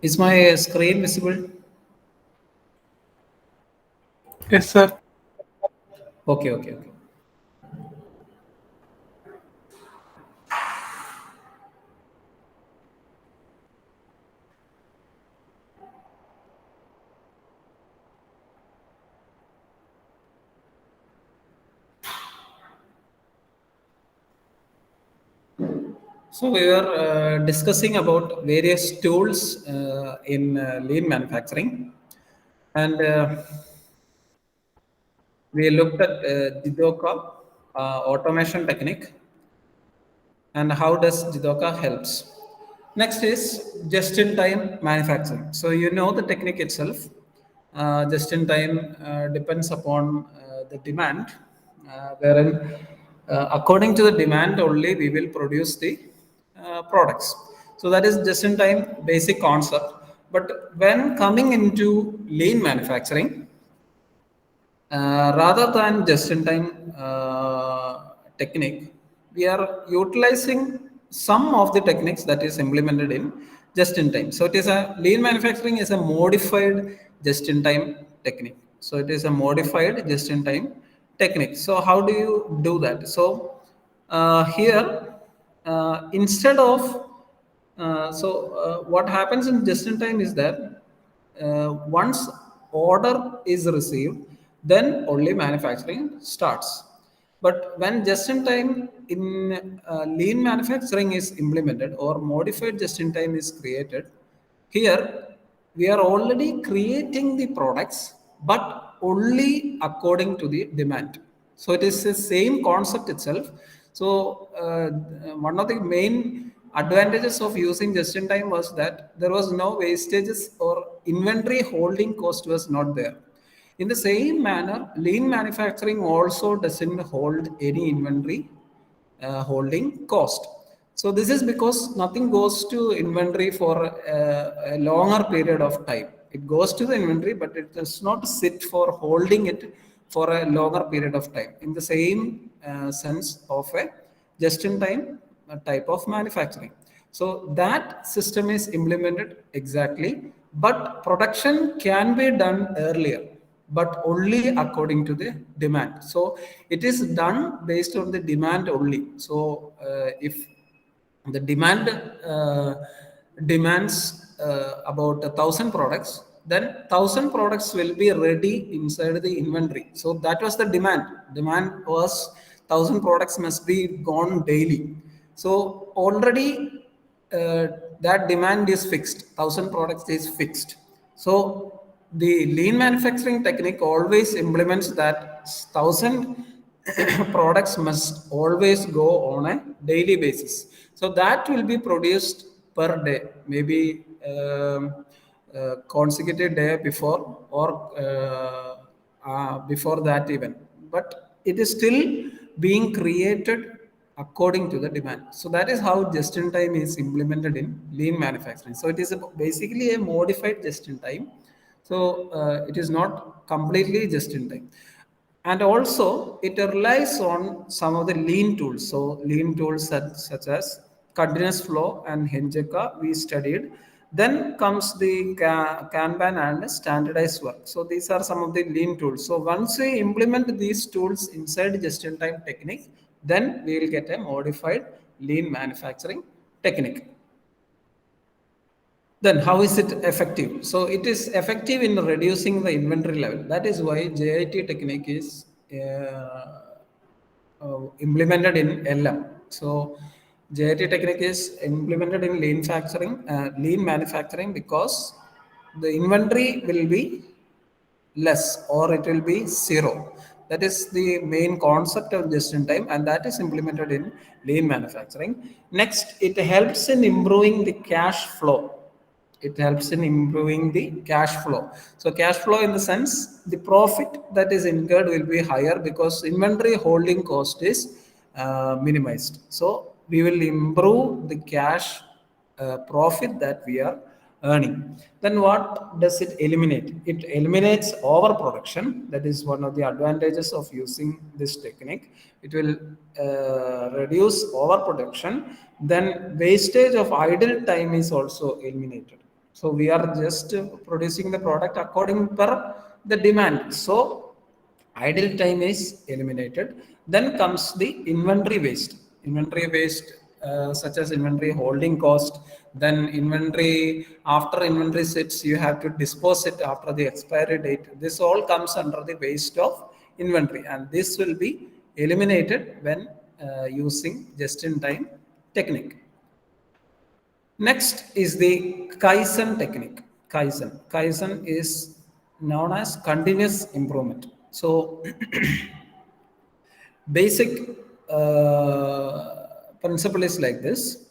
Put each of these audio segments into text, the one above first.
Is my screen visible? Yes, sir. Okay, okay, okay. So we were discussing about various tools in lean manufacturing, and we looked at Jidoka automation technique and how does Jidoka helps. Next is just-in-time manufacturing. So you know the technique itself. Just-in-time depends upon the demand, wherein according to the demand only we will produce the products. So that is just-in-time basic concept. But when coming into lean manufacturing, rather than just-in-time technique, we are utilizing some of the techniques that is implemented in just-in-time. So it is a lean manufacturing is a modified just-in-time technique. So it is a modified just-in-time technique. So how do you do that? So here, instead of what happens in just-in-time is that once order is received, then only manufacturing starts. But when just-in-time in lean manufacturing is implemented or modified just-in-time is created, here we are already creating the products, but only according to the demand. So it is the same concept itself. So one of the main advantages of using just-in-time was that there was no wastages or inventory holding cost was not there. In the same manner, lean manufacturing also doesn't hold any inventory holding cost. So this is because nothing goes to inventory for a longer period of time. It goes to the inventory, but it does not sit for holding it for a longer period of time. In the same sense of a just-in-time type of manufacturing. So that system is implemented exactly, but production can be done earlier, but only according to the demand. So it is done based on the demand only. So if the demand demands about 1,000 products, then 1,000 products will be ready inside the inventory. So that was the demand. Demand was 1,000 products must be gone daily. So already that demand is fixed. 1,000 products is fixed. So the lean manufacturing technique always implements that 1,000 products must always go on a daily basis. So that will be produced per day, maybe consecutive day before or before that event. But it is still being created according to the demand. So that is how just-in-time is implemented in lean manufacturing. So it is basically a modified just-in-time. So it is not completely just-in-time. And also it relies on some of the lean tools. So lean tools such as continuous flow and Jidoka we studied. Then comes the Kanban and standardized work. So these are some of the lean tools. So once we implement these tools inside just-in-time technique, then we will get a modified lean manufacturing technique. Then how is it effective? So it is effective in reducing the inventory level. That is why JIT technique is implemented in LM. So JIT technique is implemented in lean manufacturing because the inventory will be less or it will be zero. That is the main concept of just-in-time, and that is implemented in lean manufacturing. Next, it helps in improving the cash flow. it helps in improving the cash flow. So cash flow in the sense the profit that is incurred will be higher because inventory holding cost is minimized. So we will improve the cash profit that we are earning. Then what does it eliminate? It eliminates overproduction. That is one of the advantages of using this technique. It will reduce overproduction. Then wastage of idle time is also eliminated. So we are just producing the product according per the demand. So idle time is eliminated. Then comes the inventory waste. Inventory waste, such as inventory holding cost. Then inventory, after inventory sits, you have to dispose it after the expiry date. This all comes under the waste of inventory, and this will be eliminated when using just-in-time technique. Next is the Kaizen technique. Kaizen is known as continuous improvement. So, basic principle is like this.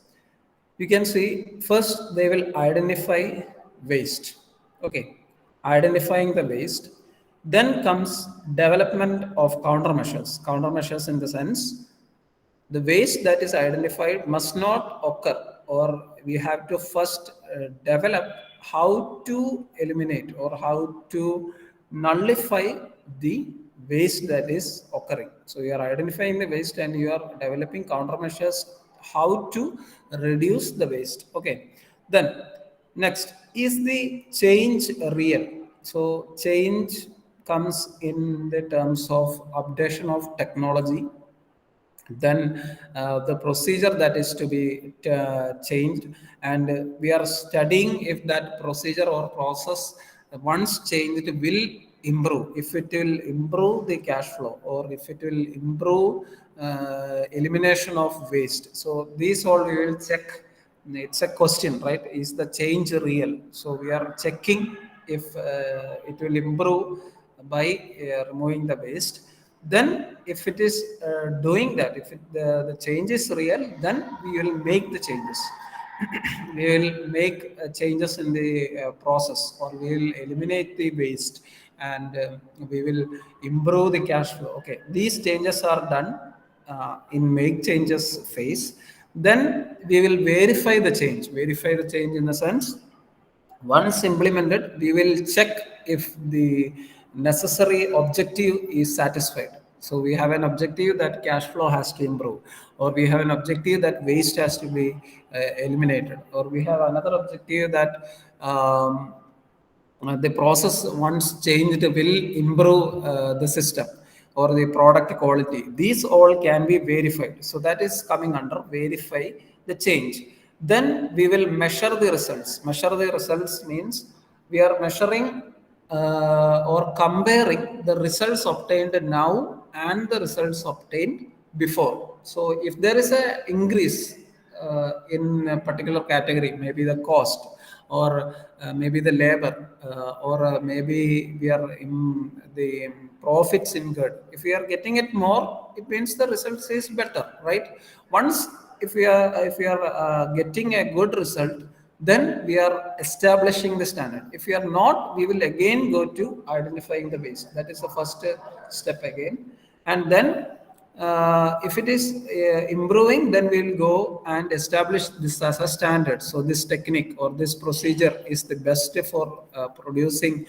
You can see first they will identify waste. Okay, identifying the waste. Then comes development of countermeasures. Countermeasures in the sense the waste that is identified must not occur, or we have to first develop how to eliminate or how to nullify the waste that is occurring. So you are identifying the waste and you are developing countermeasures how to reduce the waste. Okay, then next is the change real. So change comes in the terms of updation of technology. Then the procedure that is to be changed, and we are studying if that procedure or process once changed will improve, if it will improve the cash flow or if it will improve elimination of waste. So these all we will check. It's a question, right? Is the change real? So we are checking if it will improve by removing the waste. Then if it is doing that, if the change is real, then we will make the changes. We will make changes in the process, or we will eliminate the waste, and we will improve the cash flow. Okay, these changes are done in make changes phase. Then we will verify the change in the sense once implemented, we will check if the necessary objective is satisfied. So we have an objective that cash flow has to improve, or we have an objective that waste has to be eliminated, or we have another objective that the process once changed will improve the system or the product quality. These all can be verified. So that is coming under verify the change. Then we will measure the results. Measure the results means we are measuring or comparing the results obtained now and the results obtained before. So if there is a increase in a particular category, maybe the cost, or maybe the labor, or maybe we are in the profits incurred. If we are getting it more, it means the results is better, right? Once if we are getting a good result, then we are establishing the standard. If we are not, we will again go to identifying the waste. That is the first step again, and then if it is improving, then we'll go and establish this as a standard. So this technique or this procedure is the best for producing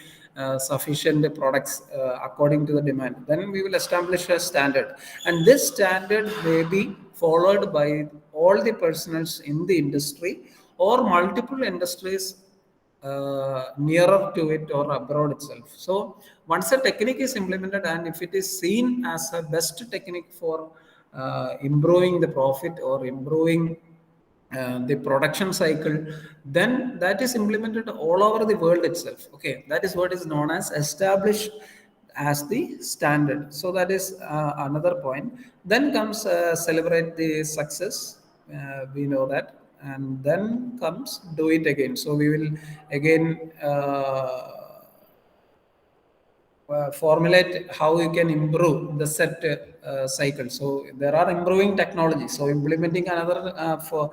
sufficient products according to the demand. Then we will establish a standard, and this standard may be followed by all the personnels in the industry or multiple industries nearer to it or abroad itself. So once a technique is implemented and if it is seen as a best technique for improving the profit or improving the production cycle, then that is implemented all over the world itself. Okay, that is what is known as established as the standard. So that is another point. Then comes celebrate the success. We know that, and then comes do it again. So we will again formulate how you can improve the set cycle. So there are improving technology. So implementing another for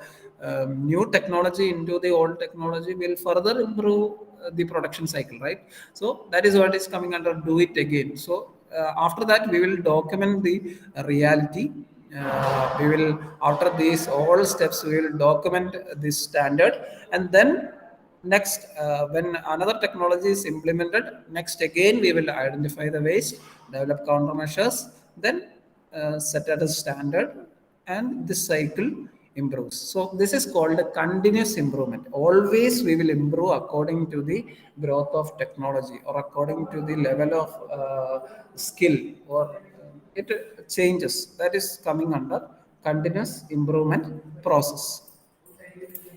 new technology into the old technology will further improve the production cycle, right? So that is what is coming under do it again. So after that we will document the reality. We will after these all steps we will document this standard, and then next when another technology is implemented, next again we will identify the waste, develop countermeasures, then set at a standard, and this cycle improves. So this is called a continuous improvement. Always we will improve according to the growth of technology or according to the level of skill, or it changes. That is coming under continuous improvement process.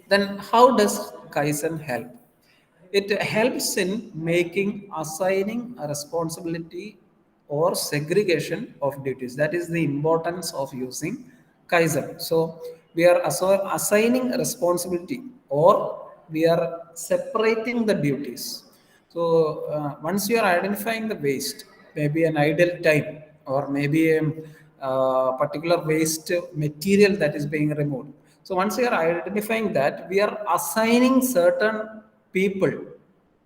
Then, how does Kaizen help? It helps in making assigning a responsibility or segregation of duties. That is the importance of using Kaizen. So, we are assigning a responsibility, or we are separating the duties. So, once you are identifying the waste, maybe an idle time, or maybe a particular waste material that is being removed. So once we are identifying that, we are assigning certain people,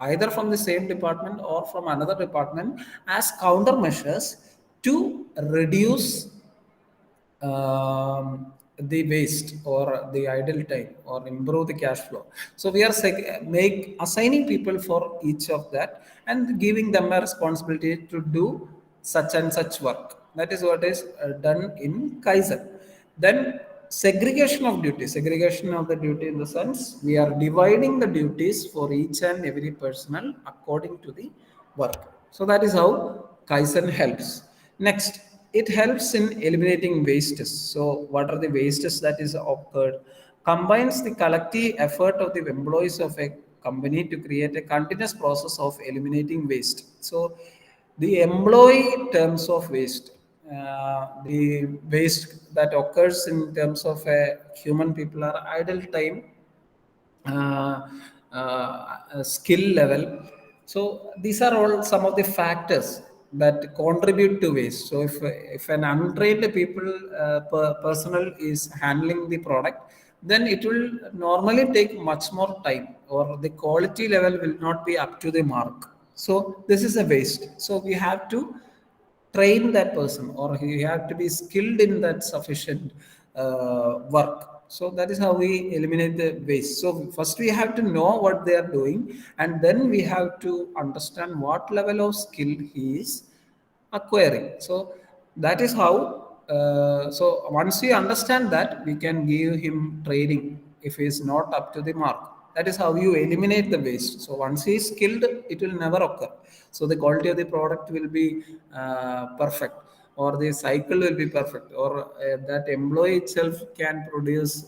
either from the same department or from another department, as countermeasures to reduce the waste or the idle time or improve the cash flow. So we are make assigning people for each of that and giving them a responsibility to do such and such work. That is what is done in Kaizen. Then segregation of the duty in the sense we are dividing the duties for each and every personnel according to the work. So that is how Kaizen helps. Next, it helps in eliminating wastes. So what are the wastes that is occurred? Combines the collective effort of the employees of a company to create a continuous process of eliminating waste. So the employee terms of waste, the waste that occurs in terms of a human people are idle time, uh, skill level. So these are all some of the factors that contribute to waste. So if an untrained people personnel is handling the product, then it will normally take much more time, or the quality level will not be up to the mark. So this is a waste. So we have to train that person, or he have to be skilled in that sufficient work. So that is how we eliminate the waste. So first we have to know what they are doing, and then we have to understand what level of skill he is acquiring. So that is how so once we understand that, we can give him training if he is not up to the mark. That is how you eliminate the waste. So once he is skilled, it will never occur. So the quality of the product will be perfect, or the cycle will be perfect, or that employee itself can produce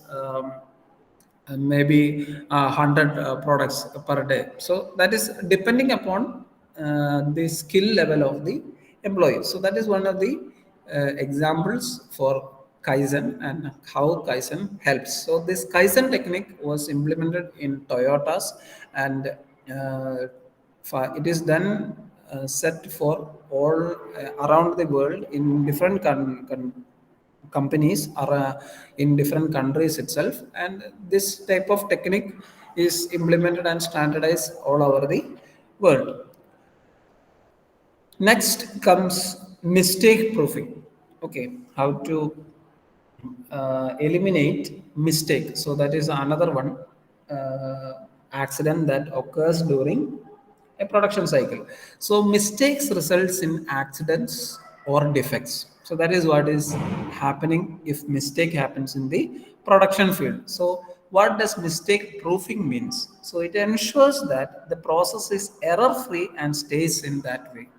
maybe 100 products per day. So that is depending upon the skill level of the employee. So that is one of the examples for Kaizen and how Kaizen helps. So this Kaizen technique was implemented in Toyotas, and it is done set for all around the world in different companies are in different countries itself, and this type of technique is implemented and standardized all over the world. Next comes mistake proofing. Okay, how to eliminate mistake. So that is another one accident that occurs during a production cycle. So mistakes results in accidents or defects. So that is what is happening if mistake happens in the production field. So what does mistake proofing means? So it ensures that the process is error free and stays in that way.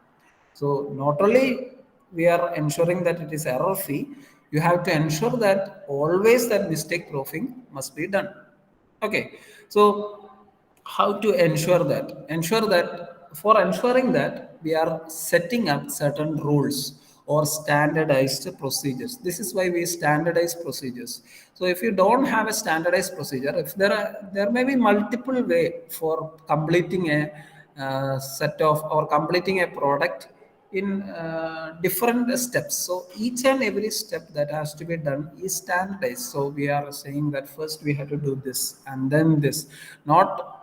So not only we are ensuring that it is error free, you have to ensure that always that mistake proofing must be done. Okay. So how to ensure that? Ensure that for ensuring that we are setting up certain rules or standardized procedures. This is why we standardize procedures. So if you don't have a standardized procedure, if there may be multiple way for completing a set of or completing a product in different steps. So each and every step that has to be done is standardized. So we are saying that first we have to do this and then this, not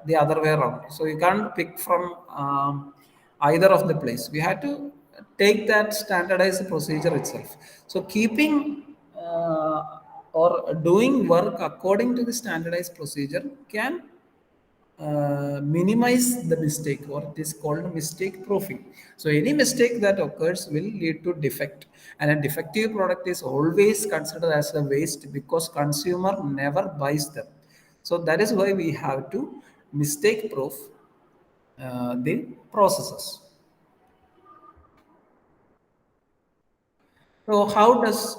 the other way around. So you can't pick from either of the place. We have to take that standardized procedure itself. So keeping or doing work according to the standardized procedure can minimize the mistake, or it is called mistake proofing. So any mistake that occurs will lead to defect, and a defective product is always considered as a waste because consumer never buys them. So that is why we have to mistake proof the processes. So, how does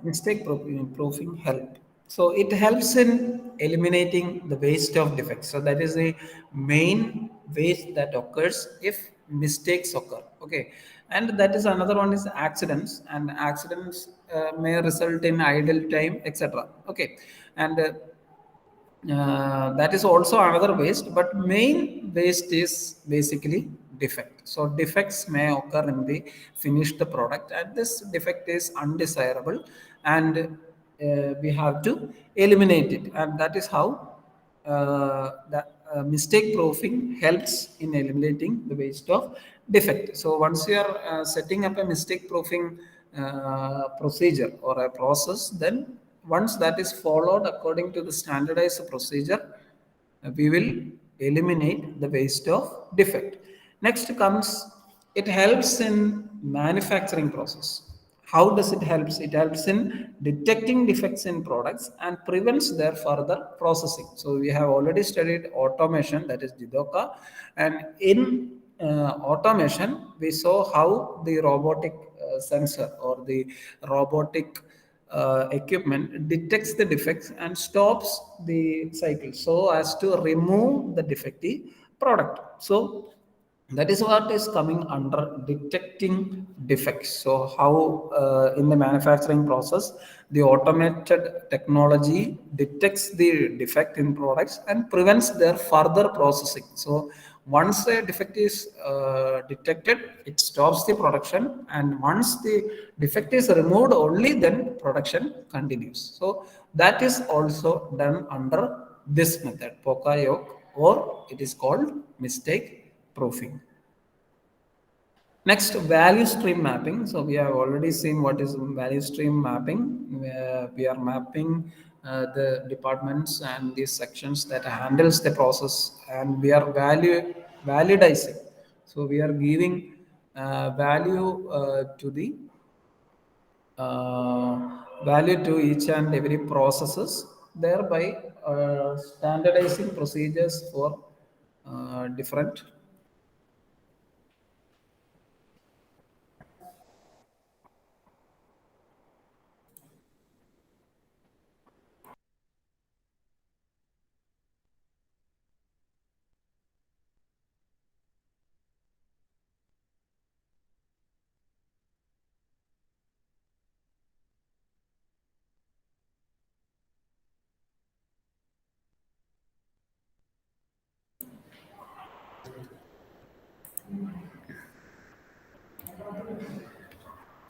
proofing help? So, it helps in eliminating the waste of defects. So, that is the main waste that occurs if mistakes occur. Okay, and that is another one is accidents, and accidents may result in idle time, etc. Okay, and that is also another waste, but main waste is basically defect. So defects may occur in the finished product, and this defect is undesirable, and we have to eliminate it. And that is how mistake proofing helps in eliminating the waste of defect. So once you are setting up a mistake proofing procedure or a process, then once that is followed according to the standardized procedure, we will eliminate the waste of defect. Next comes, it helps in manufacturing process. How does it helps? It helps in detecting defects in products and prevents their further processing. So we have already studied automation, that is Jidoka, and in automation we saw how the robotic sensor or the robotic equipment detects the defects and stops the cycle so as to remove the defective product. So that is what is coming under detecting defects. So how in the manufacturing process the automated technology detects the defect in products and prevents their further processing. So once a defect is detected, it stops the production, and once the defect is removed, only then production continues. So that is also done under this method, Poka Yoke, or it is called mistake proofing. Next, value stream mapping. So we have already seen what is value stream mapping. We are mapping the departments and these sections that handles the process, and we are validizing. So we are giving value to the value to each and every processes, thereby standardizing procedures for different.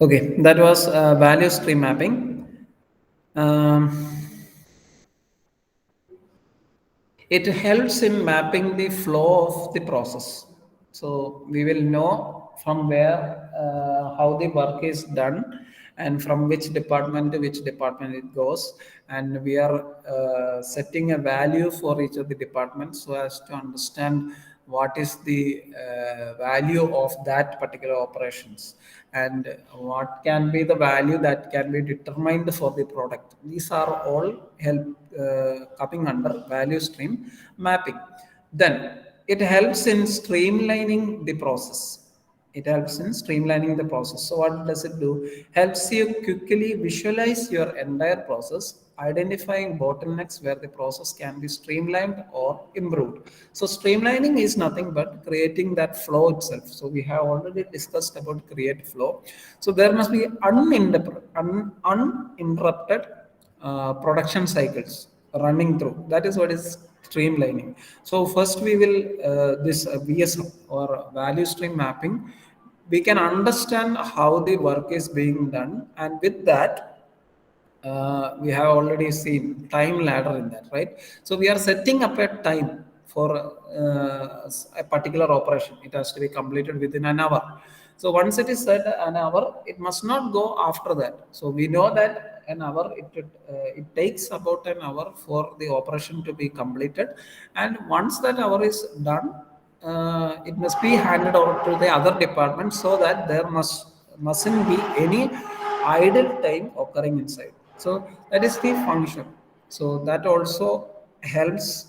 Okay, that was value stream mapping. Um, it helps in mapping the flow of the process. So we will know from where how the work is done, and from which department to which department it goes, and we are setting a value for each of the departments so as to understand what is the value of that particular operations, and what can be the value that can be determined for the product. These are all help coming under value stream mapping. Then it helps in streamlining the process. It helps in streamlining the process. So what does it do? Helps you quickly visualize your entire process, identifying bottlenecks where the process can be streamlined or improved. So streamlining is nothing but creating that flow itself. So we have already discussed about create flow. So there must be uninterrupted production cycles running through. That is what is streamlining. So first we will this VSM or value stream mapping. We can understand how the work is being done, and with that we have already seen time ladder in that, right? So we are setting up a time for a particular operation. It has to be completed within an hour. So once it is set an hour, it must not go after that. So we know that an hour, it takes about an hour for the operation to be completed, and once that hour is done, it must be handed over to the other department, so that there mustn't be any idle time occurring inside. So that is the function. So that also helps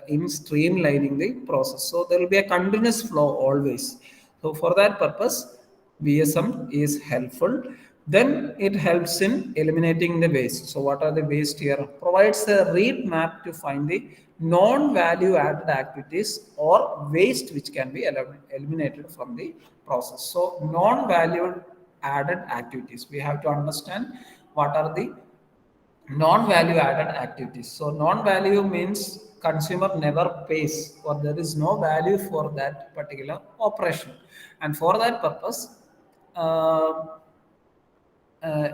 in streamlining the process. So there will be a continuous flow always. So for that purpose, VSM is helpful. Then it helps in eliminating the waste. So what are the waste here? Provides a read map to find the non-value added activities or waste which can be eliminated from the process. So non-value added activities, we have to understand what are the non-value added activities. So non-value means consumer never pays, or there is no value for that particular operation, and for that purpose uh,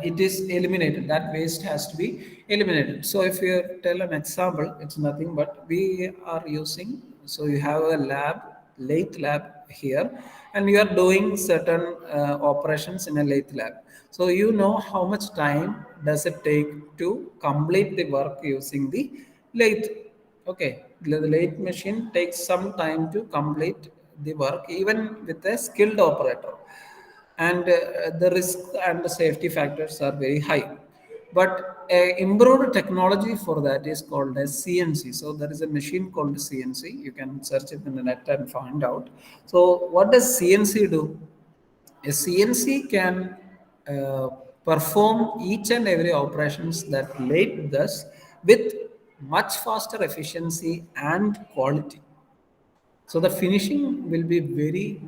it is eliminated. That waste has to be eliminated. So if you tell an example, it's nothing but we are using, so you have a lab, lathe lab here, and you are doing certain operations in a lathe lab. So you know how much time does it take to complete the work using the lathe. Okay, the lathe machine takes some time to complete the work even with a skilled operator, and the risk and the safety factors are very high. But improved technology for that is called as CNC. So there is a machine called CNC. You can search it in the net and find out. So what does CNC do? A CNC can perform each and every operations that lathe does with much faster efficiency and quality. So the finishing will be very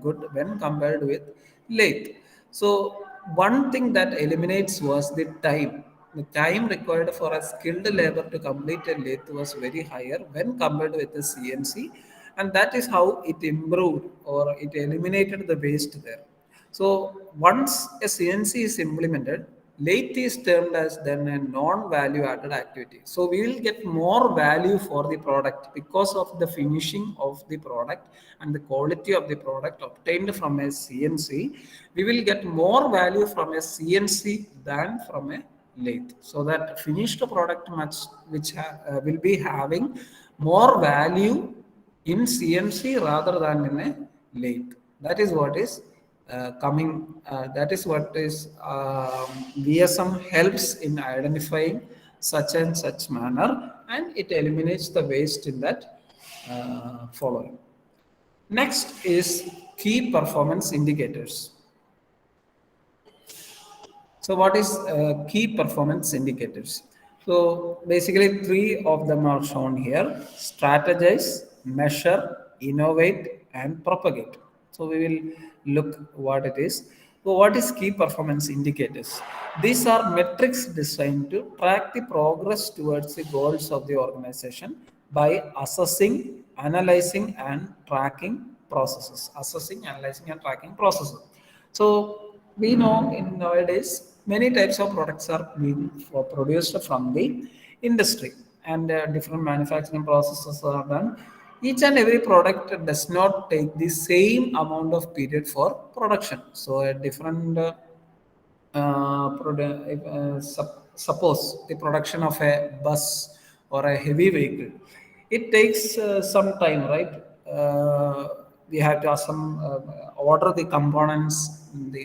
good when compared with lathe. So one thing that eliminates was the time. The time required for a skilled labor to complete a lathe was very higher when compared with the CNC, and that is how it improved or it eliminated the waste there. So once a CNC is implemented, late is termed as then a non-value added activity. So we will get more value for the product because of the finishing of the product and the quality of the product obtained from a CNC. We will get more value from a CNC than from a lathe. So that finished product much which will be having more value in CNC rather than in a lathe. That is what is that is what is VSM helps in identifying such and such manner, and it eliminates the waste in that following. Next is key performance indicators. So, what is key performance indicators? So, basically, three of them are shown here: strategize, measure, innovate, and propagate. So, we will look what it is. So, what is key performance indicators? These are metrics designed to track the progress towards the goals of the organization by assessing, analyzing, and tracking processes. Assessing, analyzing, and tracking processes. So we know in nowadays many types of products are being produced from the industry, and different manufacturing processes are done. Each and every product does not take the same amount of period for production. So a different suppose the production of a bus or a heavy vehicle, it takes some time, right? We have to order the components.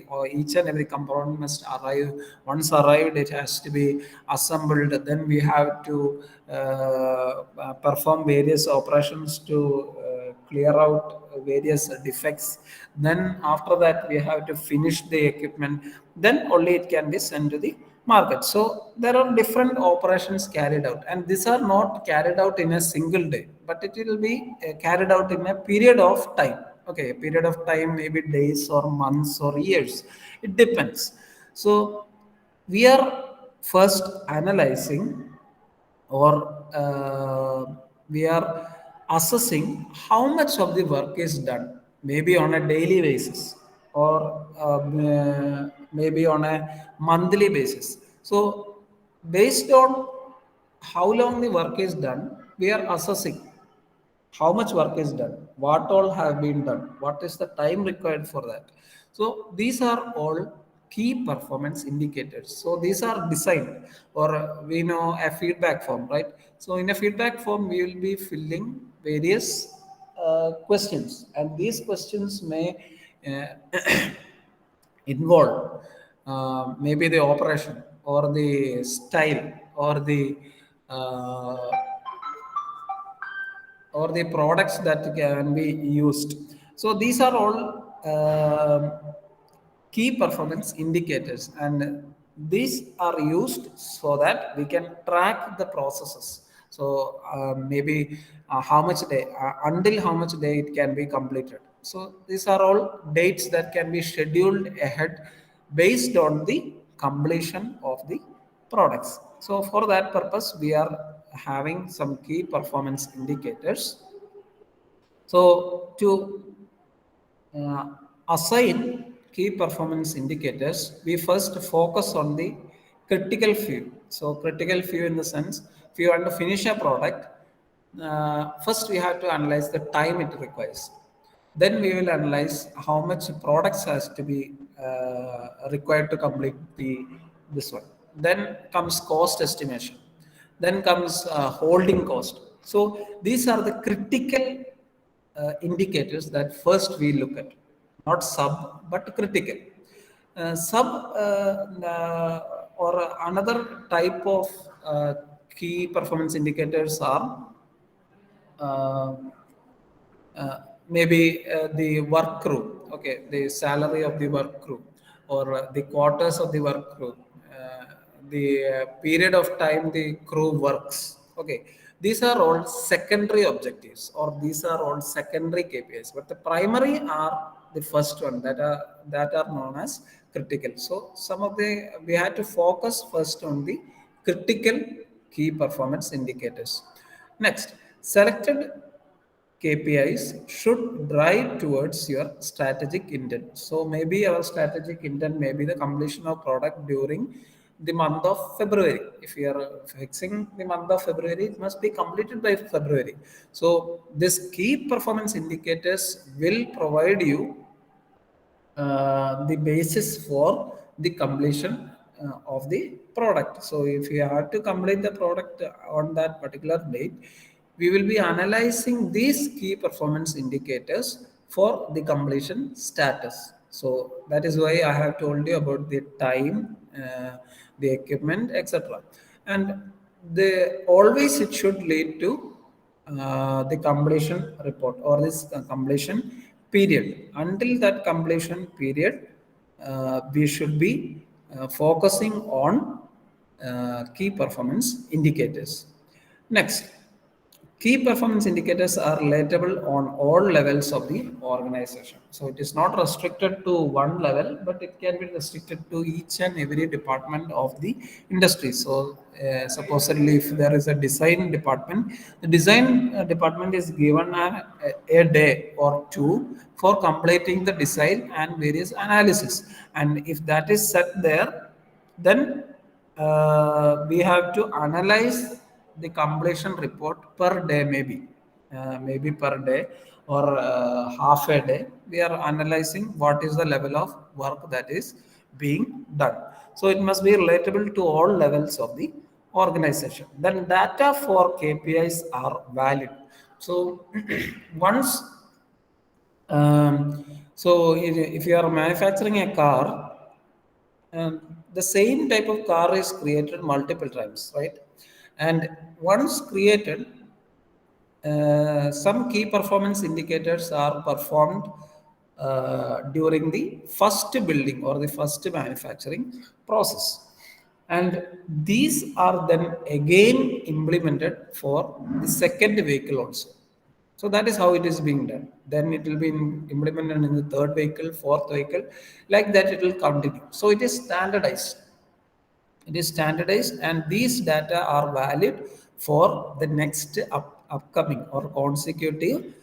Or each and every component must arrive. Once arrived, it has to be assembled. Then we have to perform various operations to clear out various defects. Then after that, we have to finish the equipment. Then only it can be sent to the market. So there are different operations carried out, and these are not carried out in a single day, but it will be carried out in a period of time. Okay, a period of time, maybe days or months or years. It depends. So we are first analyzing or We are assessing how much of the work is done, maybe on a daily basis or maybe on a monthly basis. So, based on how long the work is done, we are assessing how much work is done, what all have been done, what is the time required for that. So these are all key performance indicators. So these are designed, or we know a feedback form, right? So in a feedback form we will be filling various questions, and these questions may uh, involve maybe the operation or the style or the uh, or the products that can be used. So these are all key performance indicators, and these are used so that we can track the processes. So maybe how much day until how much day it can be completed. So these are all dates that can be scheduled ahead based on the completion of the products. So for that purpose, we are having some key performance indicators. So to uh, assign key performance indicators, we first focus on the critical few. So critical few in the sense, if you want to finish a product, first we have to analyze the time it requires. Then we will analyze how much products has to be required to complete the this one. Then comes cost estimation. Then comes holding cost. So these are the critical indicators that first we look at, not sub but critical. Sub or another type of key performance indicators are uh, maybe the work crew, okay, the salary of the work crew, or the quarters of the work crew, the period of time the crew works. Okay, these are all secondary objectives, or these are all secondary KPIs. But the primary are the first one that are known as critical. So some of the we had to focus first on the critical key performance indicators. Next, selected KPIs should drive towards your strategic intent. So maybe our strategic intent may be the completion of product during the month of February. If you are fixing the month of February, it must be completed by February. So this key performance indicators will provide you the basis for the completion of the product. So if you have to complete the product on that particular date, we will be analyzing these key performance indicators for the completion status. So that is why I have told you about the time, the equipment, etc. And the always it should lead to the completion report, or this completion period. Until that completion period, we should be focusing on key performance indicators. Next, key performance indicators are relatable on all levels of the organization. So it is not restricted to one level, but it can be restricted to each and every department of the industry. So supposedly if there is a design department, the design department is given a day or two for completing the design and various analysis. And if that is set there, then we have to analyze the completion report per day, maybe per day or half a day. We are analyzing what is the level of work that is being done. So it must be relatable to all levels of the organization. Then data for KPIs are valid. So once if you are manufacturing a car, the same type of car is created multiple times, right? And once created, some key performance indicators are performed during the first building or the first manufacturing process. And these are then again implemented for the second vehicle also. So that is how it is being done. Then it will be implemented in the third vehicle, fourth vehicle, like that it will continue. So it is standardized. It is standardized, and these data are valid for the next upcoming or consecutive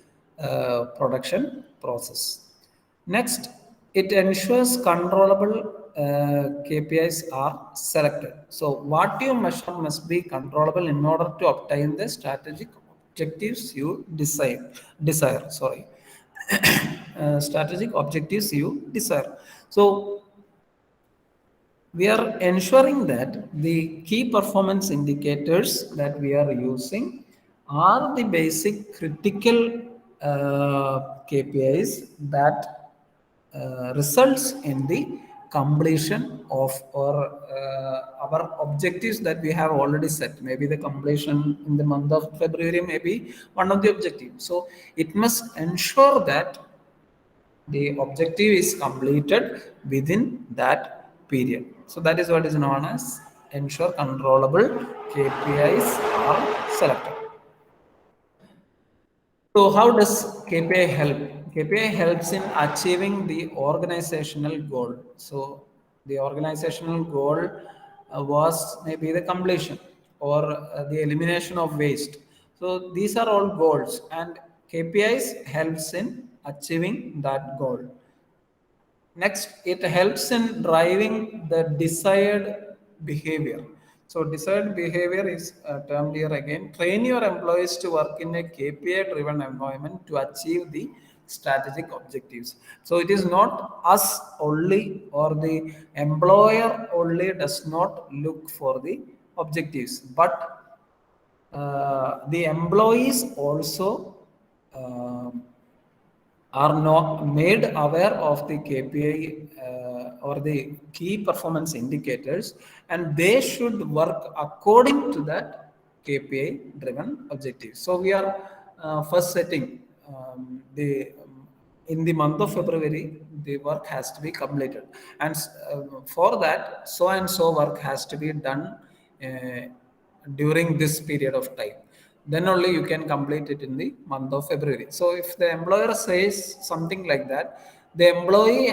production process. Next, it ensures controllable KPIs are selected. So what you measure must be controllable in order to obtain the strategic objectives you desire. Sorry, strategic objectives you desire. So we are ensuring that the key performance indicators that we are using are the basic critical KPIs that results in the completion of our objectives that we have already set. Maybe the completion in the month of February may be one of the objectives. So it must ensure that the objective is completed within that period. So that is what is known as ensure controllable KPIs are selected. So how does KPI help? KPI helps in achieving the organizational goal. So the organizational goal was maybe the completion or the elimination of waste. So these are all goals, and KPIs helps in achieving that goal. Next, it helps in driving the desired behavior. So, desired behavior is termed here again. Train your employees to work in a KPI driven environment to achieve the strategic objectives. So, it is not us only or the employer only does not look for the objectives, but the employees also are not made aware of the KPI or the key performance indicators, and they should work according to that KPI driven objective. So we are first setting the in the month of February, the work has to be completed, and for that, so and so work has to be done during this period of time. Then only you can complete it in the month of February. So if the employer says something like that, the employee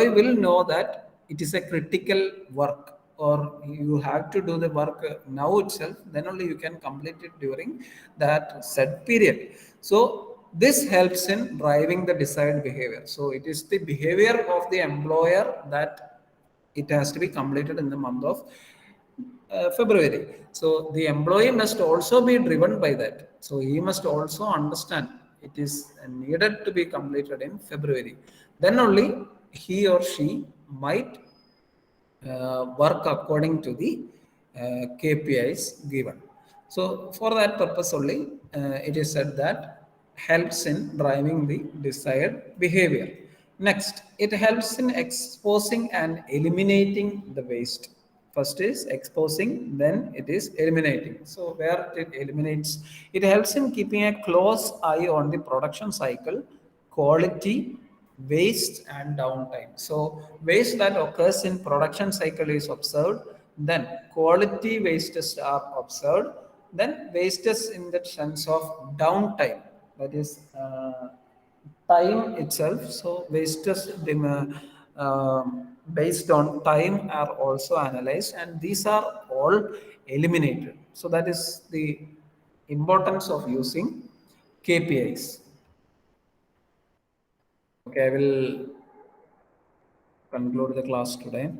will know that it is a critical work, or you have to do the work now itself. Then only you can complete it during that set period. So this helps in driving the desired behavior. So it is the behavior of the employer that it has to be completed in the month of February. So the employee must also be driven by that. So he must also understand it is needed to be completed in February. Then only he or she might work according to the KPIs given. So for that purpose only, it is said that helps in driving the desired behavior. Next, it helps in exposing and eliminating the waste. First is exposing, then it is eliminating. So where it eliminates, it helps in keeping a close eye on the production cycle, quality, waste and downtime. So waste that occurs in production cycle is observed, then quality wastes are observed, then wastes in the sense of downtime, that is time itself. So wastes based on time are also analyzed, and these are all eliminated. So that is the importance of using KPIs. Okay, I will conclude the class today.